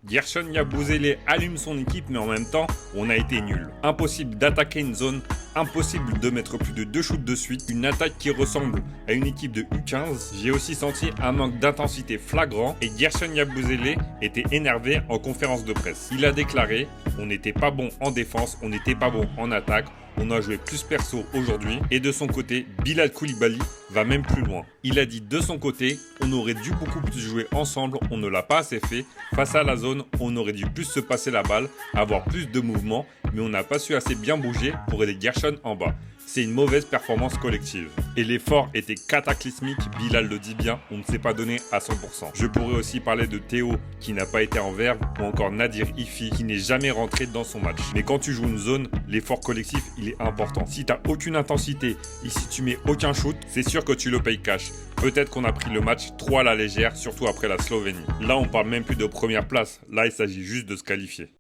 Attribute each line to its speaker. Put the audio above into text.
Speaker 1: Gershon Yabusele allume son équipe, mais en même temps, on a été nul. Impossible d'attaquer une zone, impossible de mettre plus de 2 shoots de suite, une attaque qui ressemble à une équipe de U15. J'ai aussi senti un manque d'intensité flagrant et Gershon Yabusele était énervé en conférence de presse. Il a déclaré « On n'était pas bon en défense, on n'était pas bon en attaque, on a joué plus perso aujourd'hui » et de son côté, Bilal Coulibaly va même plus loin. Il a dit de son côté, on aurait dû beaucoup plus jouer ensemble, on ne l'a pas assez fait. Face à la zone, on aurait dû plus se passer la balle, avoir plus de mouvement, mais on n'a pas su assez bien bouger pour aider Gershon en bas. C'est une mauvaise performance collective. Et l'effort était cataclysmique, Bilal le dit bien, on ne s'est pas donné à 100%. Je pourrais aussi parler de Théo qui n'a pas été en verve ou encore Nadir Ifi qui n'est jamais rentré dans son match. Mais quand tu joues une zone, l'effort collectif il est important. Si tu n'as aucune intensité et si tu mets aucun shoot, c'est sûr que tu le payes cash. Peut-être qu'on a pris le match trop à la légère, surtout après la Slovénie. Là on parle même plus de première place, là il s'agit juste de se qualifier.